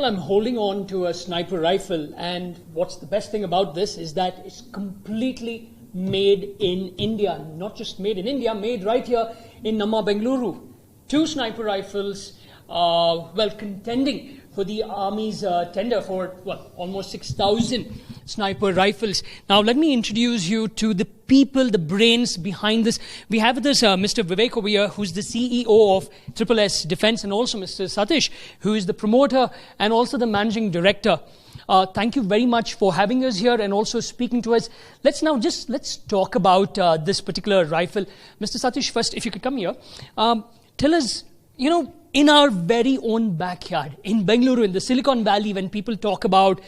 Well, I'm holding on to a sniper rifle, and what's the best thing about this is that it's completely made in India. Not just made in India, made right here in Bangalore. 2 sniper rifles, contending for the Army's tender for, almost 6,000 sniper rifles. Now, let me introduce you to the people, the brains behind this. We have with us Mr. Vivek over here, who's the CEO of SSS Defense, and also Mr. Satish, who is the promoter and also the managing director. Thank you very much for having us here and also speaking to us. Let's talk about this particular rifle. Mr. Satish, first, if you could come here. Tell us, in our very own backyard, in Bangalore, in the Silicon Valley, when people talk about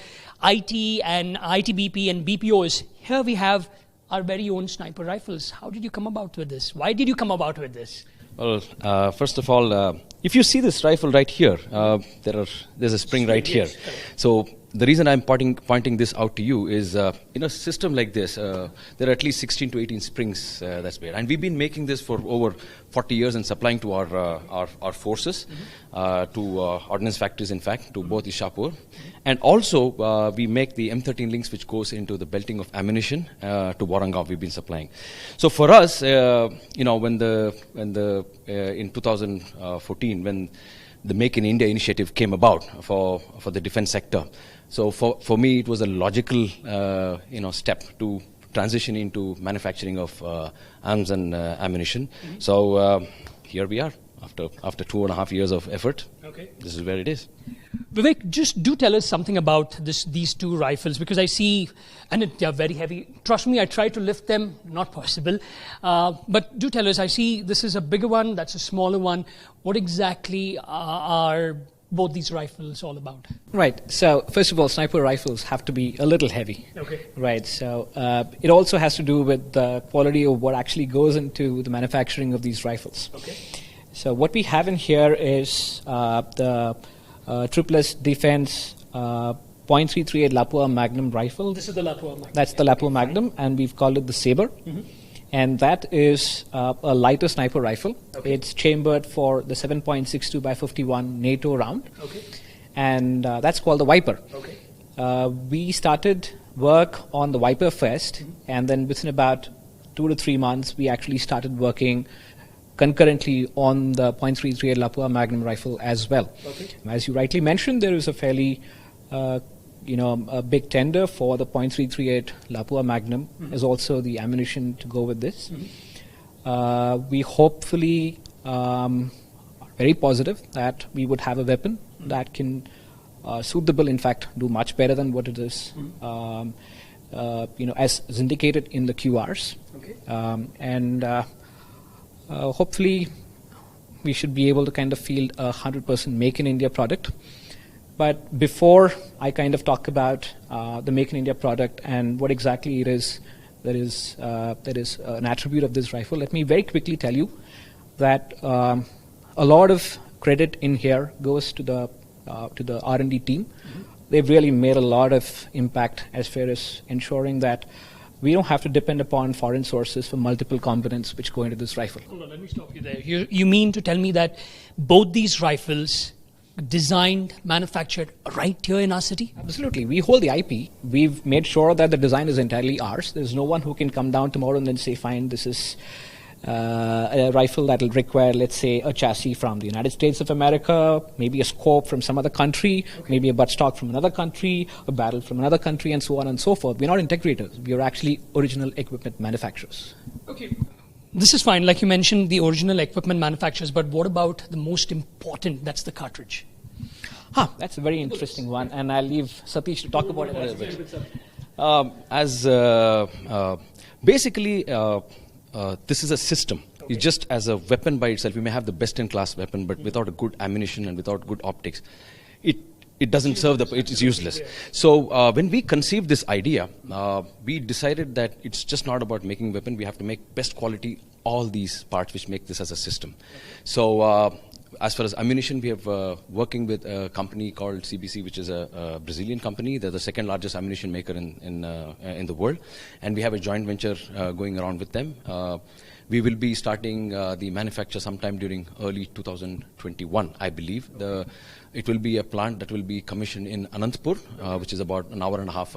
IT and ITBP and BPOs, here we have our very own sniper rifles. How did you come about with this? Why did you come about with this? Well, first of all, if you see this rifle right here, there's a spring right here. So the reason I'm pointing this out to you is, in a system like this, there are at least 16 to 18 springs that's made. And we've been making this for over 40 years and supplying to our forces, to ordnance factories, in fact, to both Ishapur. And also, we make the M13 links, which goes into the belting of ammunition to Warangam. We've been supplying. So for us, when in 2014, when the Make in India initiative came about for the defense sector, so for me, it was a logical, step to transition into manufacturing of arms and ammunition. Mm-hmm. So here we are, after 2.5 years of effort. Okay. This is where it is. Vivek, just do tell us something about these 2 rifles, because I see, and they are very heavy. Trust me, I tried to lift them, not possible. But do tell us, I see this is a bigger one, that's a smaller one. What exactly are both these rifles all about? Right. So first of all, sniper rifles have to be a little heavy. Okay. Right. So it also has to do with the quality of what actually goes into the manufacturing of these rifles. Okay. So what we have in here is the SSS Defense .338 Lapua Magnum rifle. This is the Lapua Magnum. That's the Lapua Magnum, and we've called it the Sabre. Mm-hmm. And that is a lighter sniper rifle. Okay. It's chambered for the 7.62 by 51 NATO round. Okay. And that's called the Viper. Okay. We started work on the Viper first, and then within about 2 to 3 months, we actually started working concurrently on the .338 Lapua Magnum rifle as well. Okay. As you rightly mentioned, there is a fairly a big tender for the .338 Lapua Magnum. Mm-hmm. Is also the ammunition to go with this. Mm-hmm. We hopefully are very positive that we would have a weapon that can suit the bill, in fact, do much better than what it is, as is indicated in the QRs. Okay. Hopefully we should be able to kind of field a 100% Make in India product. But before I kind of talk about the Make in India product and what exactly it is that is an attribute of this rifle, let me very quickly tell you that a lot of credit in here goes to the R&D team. Mm-hmm. They've really made a lot of impact as far as ensuring that we don't have to depend upon foreign sources for multiple components which go into this rifle. Hold on, let me stop you there. You mean to tell me that both these rifles designed, manufactured right here in our city? Absolutely. We hold the IP. We've made sure that the design is entirely ours. There's no one who can come down tomorrow and then say, fine, this is a rifle that will require, let's say, a chassis from the United States of America, maybe a scope from some other country, maybe a buttstock from another country, a barrel from another country, and so on and so forth. We're not integrators. We are actually original equipment manufacturers. Okay. This is fine, like you mentioned, the original equipment manufacturers, but what about the most important, that's the cartridge? That's a very interesting one, and I'll leave Satish to talk about it a little bit. Basically, this is a system. Okay. It's just as a weapon by itself. You may have the best-in-class weapon, but without a good ammunition and without good optics, it doesn't serve it is useless. So when we conceived this idea, we decided that it's just not about making weapon. We have to make best quality all these parts which make this as a system. So as far as ammunition, we have working with a company called CBC, which is a Brazilian company. They're the second largest ammunition maker in the world, and we have a joint venture going around with them. We will be starting the manufacture sometime during early 2021, I believe. It will be a plant that will be commissioned in Anantapur, which is about an hour and a half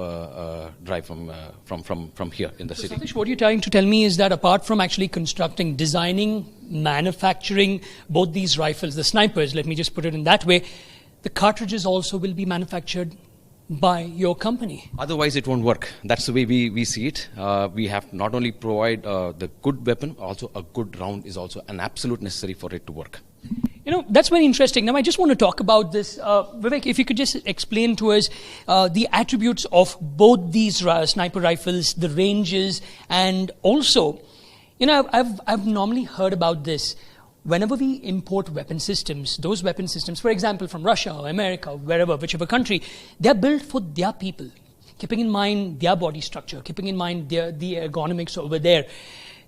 drive from here in the city. Satish, what you're trying to tell me is that apart from actually constructing, designing, manufacturing both these rifles, the snipers, let me just put it in that way, the cartridges also will be manufactured by your company. Otherwise, it won't work. That's the way we see it. We have to not only provide the good weapon, also a good round is also an absolute necessary for it to work. That's very interesting. Now, I just want to talk about this. Vivek, if you could just explain to us the attributes of both these sniper rifles, the ranges, and also, I've normally heard about this. Whenever we import weapon systems, those weapon systems, for example, from Russia or America, wherever, whichever country, they're built for their people, keeping in mind their body structure, keeping in mind the ergonomics over there.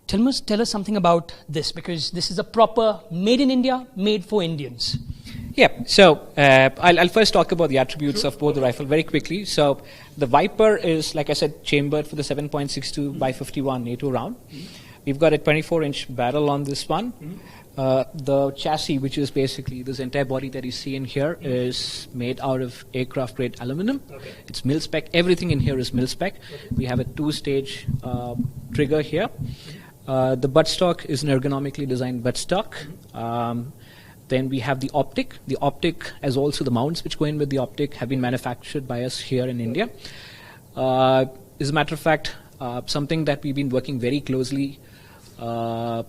Tell us something about this, because this is a proper made in India, made for Indians. Yeah, so I'll first talk about the attributes of both the rifle very quickly. So the Viper is, like I said, chambered for the 7.62 by 51 NATO round. We've got a 24-inch barrel on this one. The chassis, which is basically this entire body that you see in here, is made out of aircraft-grade aluminum. Okay. It's mil-spec. Everything in here is mil-spec. Okay. We have a two-stage trigger here. The buttstock is an ergonomically designed buttstock. Then we have the optic. The optic, as also the mounts which go in with the optic, have been manufactured by us here in India. As a matter of fact, something that we've been working very closely, at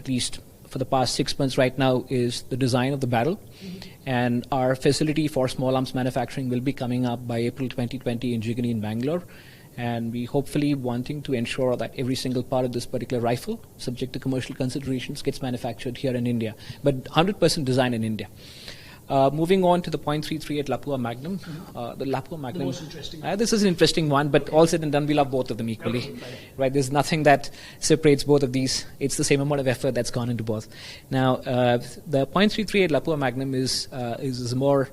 least for the past 6 months right now, is the design of the barrel. And our facility for small arms manufacturing will be coming up by April 2020 in Jigani in Bangalore. And we hopefully wanting to ensure that every single part of this particular rifle, subject to commercial considerations, gets manufactured here in India. But 100% design in India. Moving on to the .338 Lapua Magnum. The Lapua Magnum. The most interesting. This is an interesting one, but all said and done, we love both of them equally. Right? There's nothing that separates both of these. It's the same amount of effort that's gone into both. Now, the .338 Lapua Magnum is more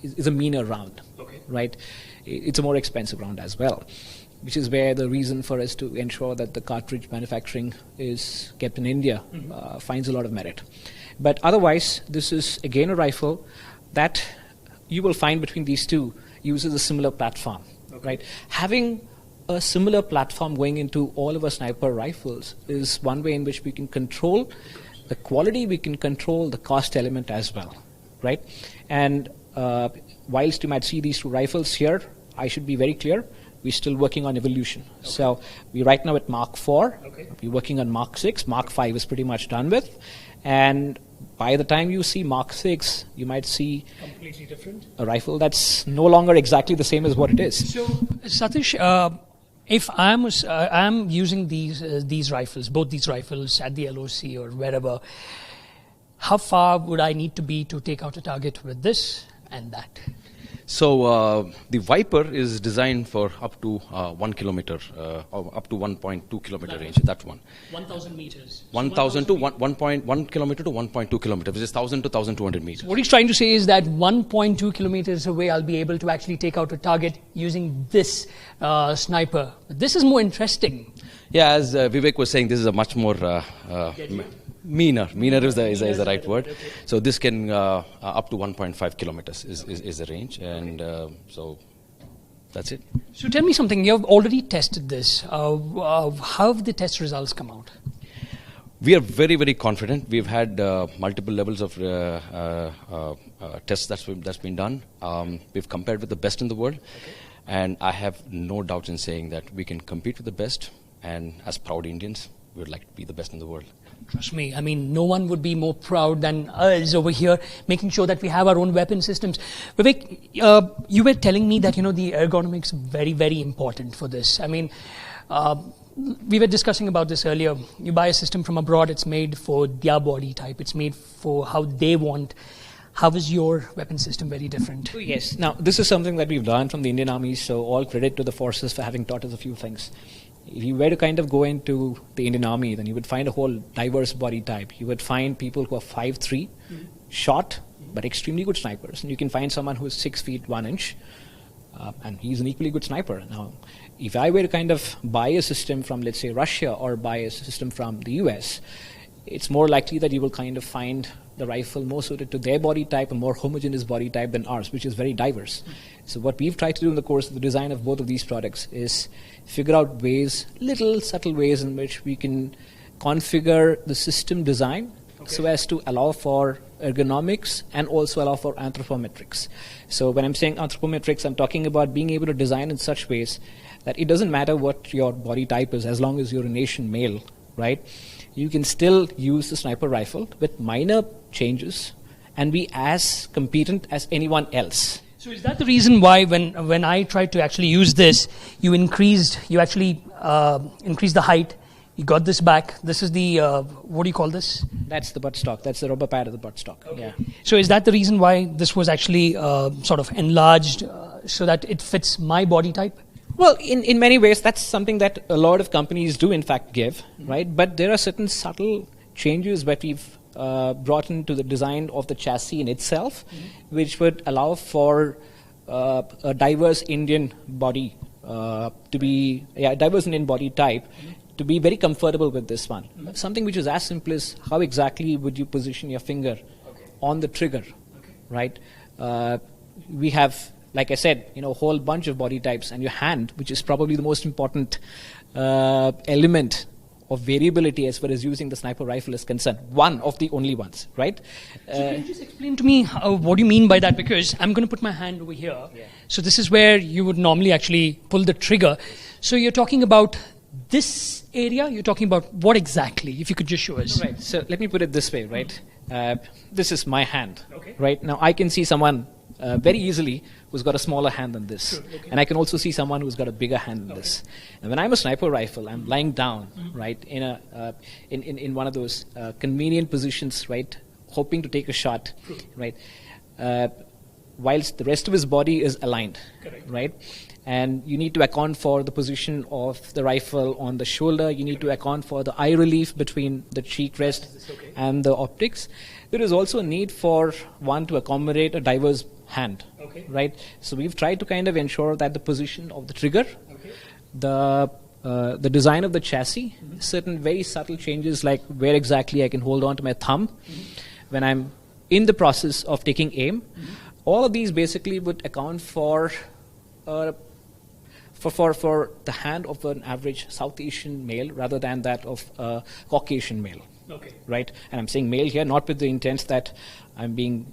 is a meaner round. Okay. Right? It's a more expensive round as well, which is where the reason for us to ensure that the cartridge manufacturing is kept in India finds a lot of merit. But otherwise, this is again a rifle that you will find between these two uses a similar platform. Okay. Right? Having a similar platform going into all of our sniper rifles is one way in which we can control the quality, we can control the cost element as well. Right? And whilst you might see these two rifles here, I should be very clear, we're still working on evolution. Okay. So we're right now at Mark 4. Okay. We're working on Mark 6. Mark 5 is pretty much done with. And by the time you see Mark 6, you might see completely different, a rifle that's no longer exactly the same as what it is. So, Satish, if I'm using these rifles, both these rifles at the LOC or wherever, how far would I need to be to take out a target with this and that? So the Viper is designed for up to 1 kilometer, or up to 1.2 kilometer range. That one. 1,000 meters. 1,000 to 1.1 kilometer to 1.2 kilometers, which is 1,000 to 1,200 meters. So what he's trying to say is that 1.2 kilometers away, I'll be able to actually take out a target using this sniper. This is more interesting. Yeah, as Vivek was saying, this is a much more meaner is the right word. Okay. So this can up to 1.5 kilometers is the range, and so that's it. So tell me something. You have already tested this. How have the test results come out? We are very, very confident. We've had multiple levels of tests that's been done. We've compared with the best in the world, and I have no doubts in saying that we can compete with the best. And as proud Indians, we would like to be the best in the world. Trust me, I mean, no one would be more proud than us over here, making sure that we have our own weapon systems. Vivek, you were telling me that, the ergonomics are very, very important for this. I mean, we were discussing about this earlier. You buy a system from abroad, it's made for their body type. It's made for how they want. How is your weapon system very different? Oh, yes. Now, this is something that we've learned from the Indian Army, so all credit to the forces for having taught us a few things. if you were to kind of go into the Indian Army, then you would find a whole diverse body type. You would find people who are 5'3", short, but extremely good snipers. And you can find someone who is 6 feet 1 inch, and he's an equally good sniper. Now, if I were to kind of buy a system from, let's say, Russia, or buy a system from the US, it's more likely that you will kind of find the rifle more suited to their body type, a more homogeneous body type than ours, which is very diverse. So what we've tried to do in the course of the design of both of these products is figure out ways, little subtle ways in which we can configure the system design so as to allow for ergonomics and also allow for anthropometrics. So when I'm saying anthropometrics, I'm talking about being able to design in such ways that it doesn't matter what your body type is, as long as you're a nation male, right? You can still use the sniper rifle with minor changes and be as competent as anyone else. So is that the reason why when I tried to actually use this, you actually increased the height, you got this back. This is the, what do you call this? That's the buttstock. That's the rubber pad of the buttstock. Okay. Yeah. So is that the reason why this was actually sort of enlarged so that it fits my body type? Well, in many ways, that's something that a lot of companies do, in fact, give, right? But there are certain subtle changes that we've brought into the design of the chassis in itself, which would allow for a diverse Indian body diverse Indian body type to be very comfortable with this one. Something which is as simple as how exactly would you position your finger on the trigger, right? We have, like I said, a whole bunch of body types, and your hand, which is probably the most important element of variability as far as using the sniper rifle is concerned. One of the only ones, right? So can you just explain to me what do you mean by that? Because I'm going to put my hand over here. Yeah. So this is where you would normally actually pull the trigger. So you're talking about this area? You're talking about what exactly? If you could just show us. Right. So let me put it this way, right? This is my hand, right? Now I can see someone very easily who's got a smaller hand than this. Sure, okay. And I can also see someone who's got a bigger hand than this. And when I'm a sniper rifle, I'm lying down, right, in one of those convenient positions, right, hoping to take a shot, right, whilst the rest of his body is aligned, right? And you need to account for the position of the rifle on the shoulder. You need to account for the eye relief between the cheek rest and the optics. There is also a need for one to accommodate a diverse hand, right? So we've tried to kind of ensure that the position of the trigger, the design of the chassis, certain very subtle changes like where exactly I can hold on to my thumb when I'm in the process of taking aim. All of these basically would account for the hand of an average South Asian male rather than that of a Caucasian male. Right? And I'm saying male here, not with the intent that I'm being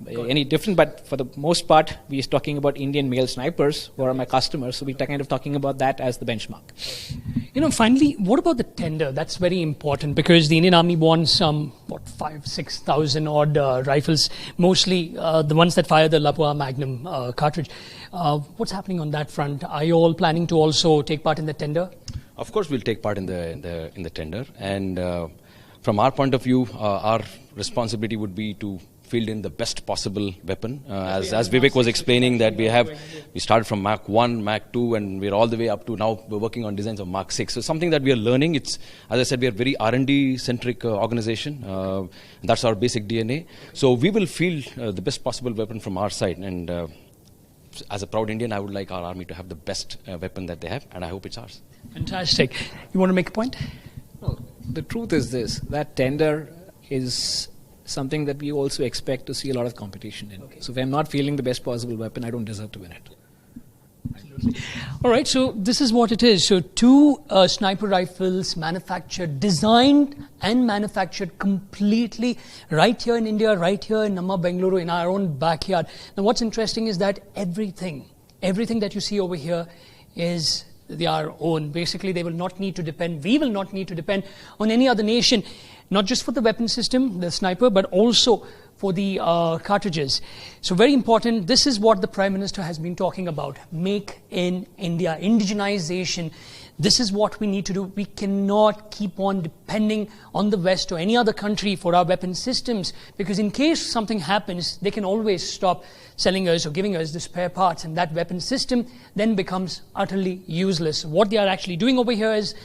any different, but for the most part, we're talking about Indian male snipers who are my customers, so we're kind of talking about that as the benchmark. Finally, what about the tender? That's very important because the Indian Army wants some, 5,000-6,000 odd rifles, mostly the ones that fire the Lapua Magnum cartridge. What's happening on that front? Are you all planning to also take part in the tender? Of course, we'll take part in the tender, and from our point of view, our responsibility would be to field in the best possible weapon. As Vivek was explaining, that we started from Mach 1, Mach 2, and we're all the way up to now we're working on designs of Mach 6. So something that we are learning. It's, as I said, we are very R&D centric organization. That's our basic DNA. So we will field the best possible weapon from our side. And as a proud Indian, I would like our army to have the best weapon that they have, and I hope it's ours. Fantastic. You want to make a point? Well, the truth is this, that tender is something that we also expect to see a lot of competition in. So if I'm not feeling the best possible weapon, I don't deserve to win it. Absolutely. All right, so this is what it is. So two sniper rifles designed and manufactured completely right here in India, right here in Namma, Bangalore, in our own backyard. Now what's interesting is that everything that you see over here is our own. Basically, we will not need to depend on any other nation, not just for the weapon system, the sniper, but also for the cartridges. So very important, this is what the Prime Minister has been talking about, make in India, indigenization. This is what we need to do. We cannot keep on depending on the West or any other country for our weapon systems, because in case something happens, they can always stop selling us or giving us the spare parts, and that weapon system then becomes utterly useless. What they are actually doing over here is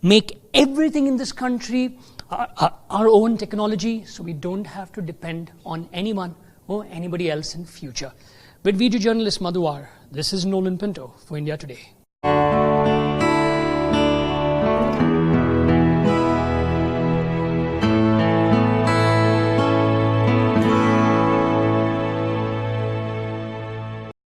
make everything in this country our own technology, so we don't have to depend on anyone or anybody else in future. With video journalist Madhuwar, this is Nolan Pinto for India Today.